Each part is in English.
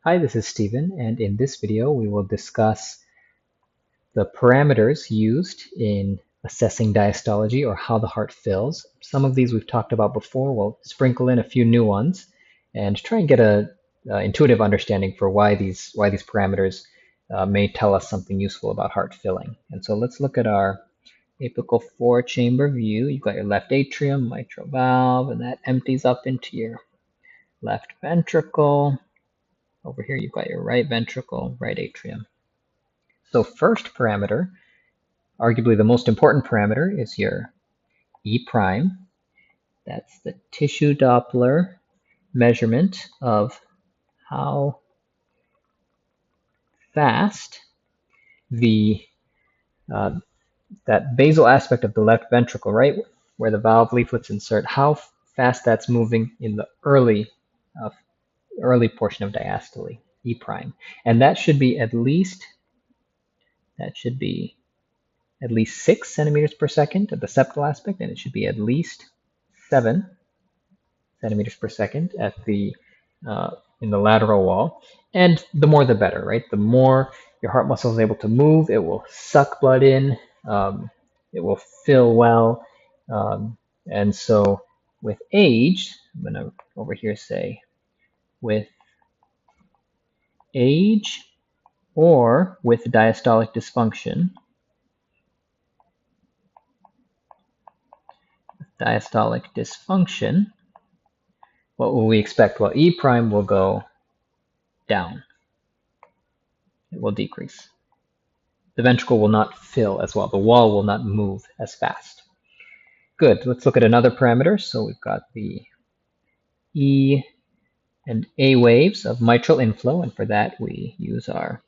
Hi, this is Stephen, and in this video we will discuss the parameters used in assessing diastology or how the heart fills. Some of these we've talked about before. We'll sprinkle in a few new ones and try and get a intuitive understanding for why these parameters may tell us something useful about heart filling. And so let's look at our apical four-chamber view. You've got your left atrium, mitral valve, and that empties up into your left ventricle. Over here, you've got your right ventricle, right atrium. So first parameter, arguably the most important parameter, is your E prime. That's the tissue Doppler measurement of how fast the that basal aspect of the left ventricle, right, where the valve leaflets insert, how fast that's moving in the early portion of diastole, E prime. And that should be at least 6 centimeters per second at the septal aspect, and it should be at least 7 centimeters per second at the in the lateral wall. And the more the better, right? The more your heart muscle is able to move, it will suck blood in, it will fill well. And so with age, I'm going to over here say with age or with diastolic dysfunction, what will we expect? Well, E prime will go down. It will decrease. The ventricle will not fill as well. The wall will not move as fast. Good. Let's look at another parameter. So we've got the E and A waves of mitral inflow, and for that we use our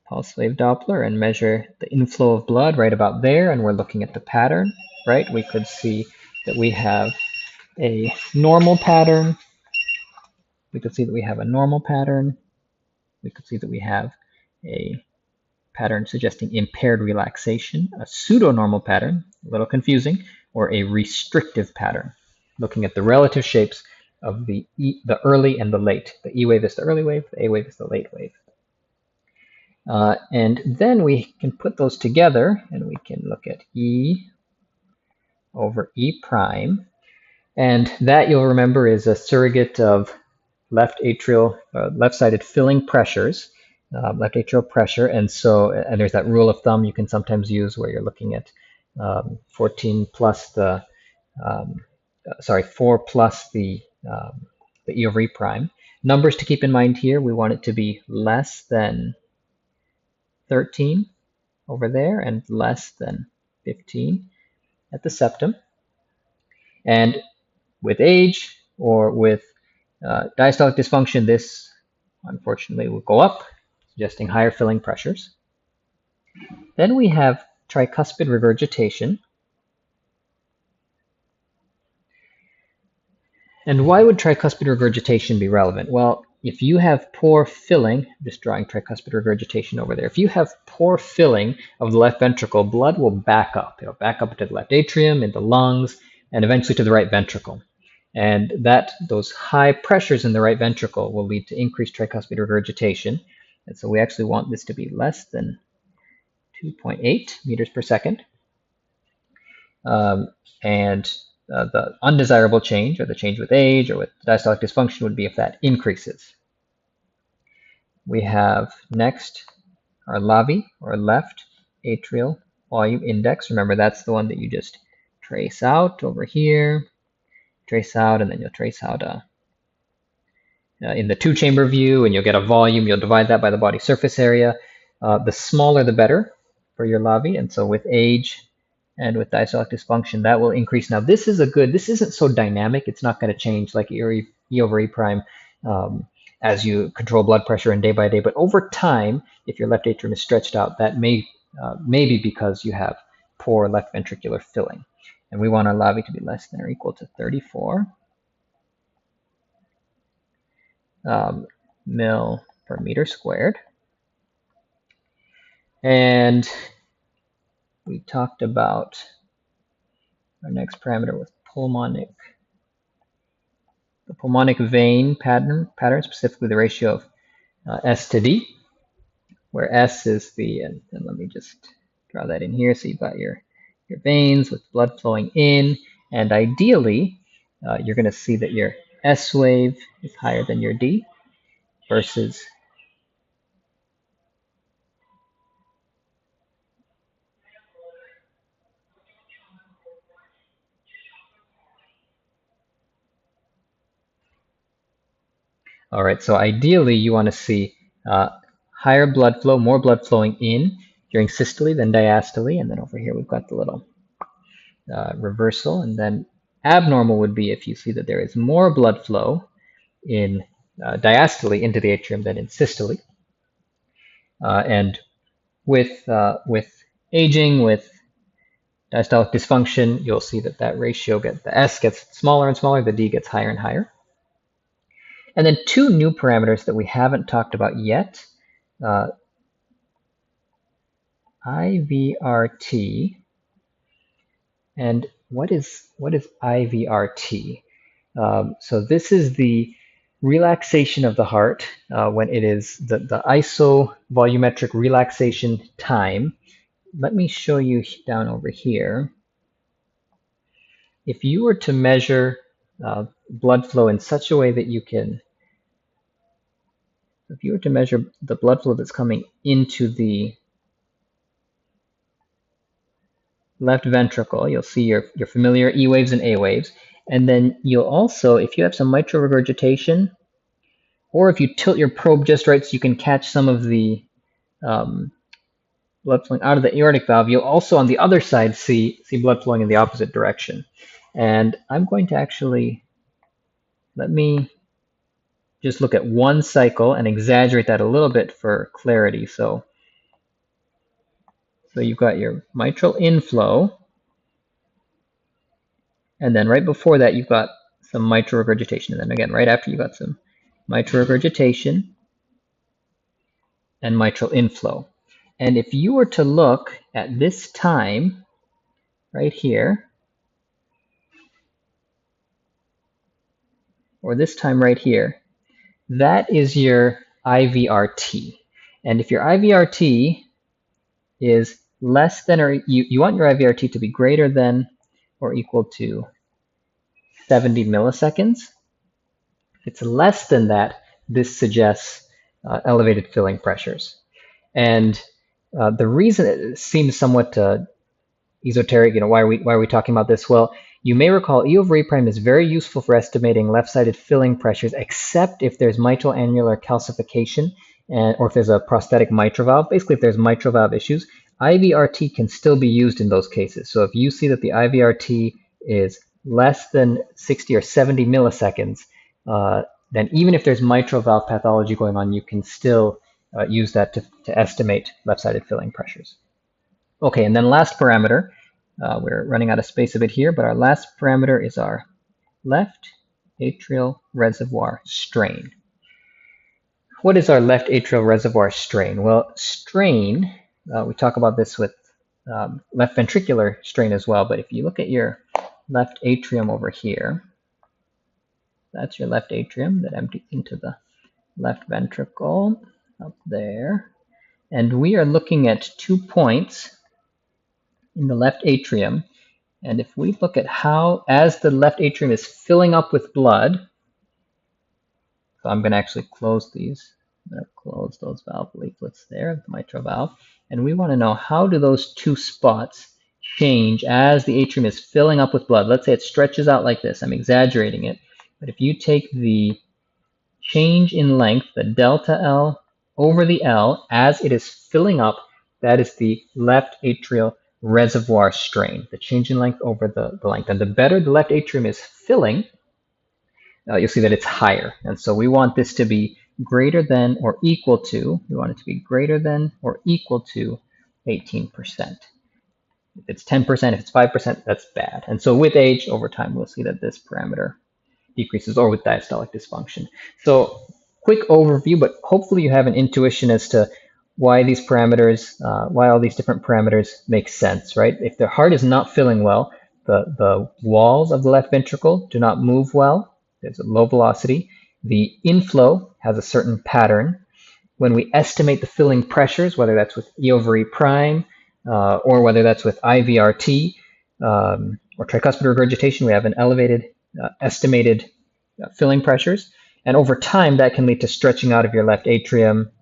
pulse wave Doppler and measure the inflow of blood right about there, and we're looking at the pattern, right? We could see that we have a normal pattern. We could see that we have a normal pattern. We could see that we have a pattern suggesting impaired relaxation, a pseudo-normal pattern, a little confusing, or a restrictive pattern, looking at the relative shapes of the early and the late. The E wave is the early wave, the A wave is the late wave. And then we can put those together, and we can look at E over E prime. And that, you'll remember, is a surrogate of left-sided filling pressures, left atrial pressure. And so, and there's that rule of thumb you can sometimes use where you're looking at 4 plus the E over E prime. Numbers to keep in mind here, we want it to be less than 13 over there and less than 15 at the septum. And with age or with diastolic dysfunction, this unfortunately will go up, suggesting higher filling pressures. Then we have tricuspid regurgitation. And why would tricuspid regurgitation be relevant? Well, if you have poor filling, I'm just drawing tricuspid regurgitation over there. If you have poor filling of the left ventricle, blood will back up. It'll back up into the left atrium, into lungs, and eventually to the right ventricle. And those high pressures in the right ventricle will lead to increased tricuspid regurgitation. And so we actually want this to be less than 2.8 meters per second. The undesirable change, or the change with age or with diastolic dysfunction, would be if that increases. We have next our LAVI, or left atrial volume index. Remember, that's the one that you just trace out over here, trace out, and then you'll trace out in the two-chamber view, and you'll get a volume. You'll divide that by the body surface area. The smaller the better for your LAVI, and so with age and with diastolic dysfunction, that will increase. Now, this isn't so dynamic. It's not going to change like E over E prime as you control blood pressure and day by day. But over time, if your left atrium is stretched out, that may be because you have poor left ventricular filling. And we want our LAVI to be less than or equal to 34 mil per meter squared. And we talked about our next parameter was pulmonic the pulmonic vein pattern, specifically the ratio of S to D, where S is the, and let me just draw that in here. So you've got your veins with blood flowing in, and ideally, you're going to see that your S wave is higher than your D versus all right, so ideally you want to see higher blood flow, more blood flowing in during systole than diastole, and then over here we've got the little reversal, and then abnormal would be if you see that there is more blood flow in diastole into the atrium than in systole. And with aging, with diastolic dysfunction, you'll see that that ratio the S gets smaller and smaller, the D gets higher and higher. And then two new parameters that we haven't talked about yet, IVRT. And what is IVRT? So this is the relaxation of the heart when it is the isovolumetric relaxation time. Let me show you down over here. If you were to measure blood flow in such a way that you can, if you were to measure the blood flow that's coming into the left ventricle, you'll see your familiar E waves and A waves. And then you'll also, if you have some mitral regurgitation, or if you tilt your probe just right so you can catch some of the blood flowing out of the aortic valve, you'll also on the other side see blood flowing in the opposite direction. And I'm going to actually, let me just look at one cycle and exaggerate that a little bit for clarity. So you've got your mitral inflow, and then right before that you've got some mitral regurgitation, and then again right after you've got some mitral regurgitation and mitral inflow. And if you were to look at this time right here, or this time right here, that is your IVRT. And if your IVRT is less than, or you want your IVRT to be greater than or equal to 70 milliseconds. If it's less than that, this suggests elevated filling pressures. And the reason it seems somewhat esoteric, why are we talking about this? Well, you may recall E over E prime is very useful for estimating left-sided filling pressures, except if there's mitral annular calcification or if there's a prosthetic mitral valve. Basically, if there's mitral valve issues, IVRT can still be used in those cases. So if you see that the IVRT is less than 60 or 70 milliseconds, then even if there's mitral valve pathology going on, you can still use that to estimate left-sided filling pressures. Okay, and then last parameter, we're running out of space a bit here, but our last parameter is our left atrial reservoir strain. What is our left atrial reservoir strain? Well, strain, we talk about this with left ventricular strain as well, but if you look at your left atrium over here, that's your left atrium that empties into the left ventricle up there. And we are looking at 2 points in the left atrium. And if we look at how, as the left atrium is filling up with blood, so I'm going to actually close these. I'm going to close those valve leaflets there, the mitral valve. And we want to know, how do those 2 spots change as the atrium is filling up with blood? Let's say it stretches out like this. I'm exaggerating it. But if you take the change in length, the delta L over the L, as it is filling up, that is the left atrial reservoir strain, the change in length over the length. And the better the left atrium is filling, you'll see that it's higher. And so we want this to be greater than or equal to, we want it to be greater than or equal to 18%. If it's 10%, if it's 5%, that's bad. And so with age, over time, we'll see that this parameter decreases, or with diastolic dysfunction. So quick overview, but hopefully you have an intuition as to why these parameters, why all these different parameters make sense, right? If the heart is not filling well, the walls of the left ventricle do not move well. there's a low velocity. The inflow has a certain pattern. When we estimate the filling pressures, whether that's with E over E prime or whether that's with IVRT or tricuspid regurgitation, we have an elevated estimated filling pressures. And over time, that can lead to stretching out of your left atrium.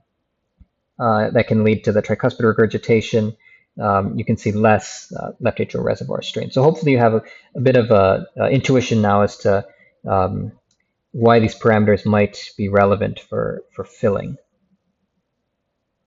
That can lead to the tricuspid regurgitation. You can see less left atrial reservoir strain. So hopefully you have a bit of a intuition now as to why these parameters might be relevant for filling.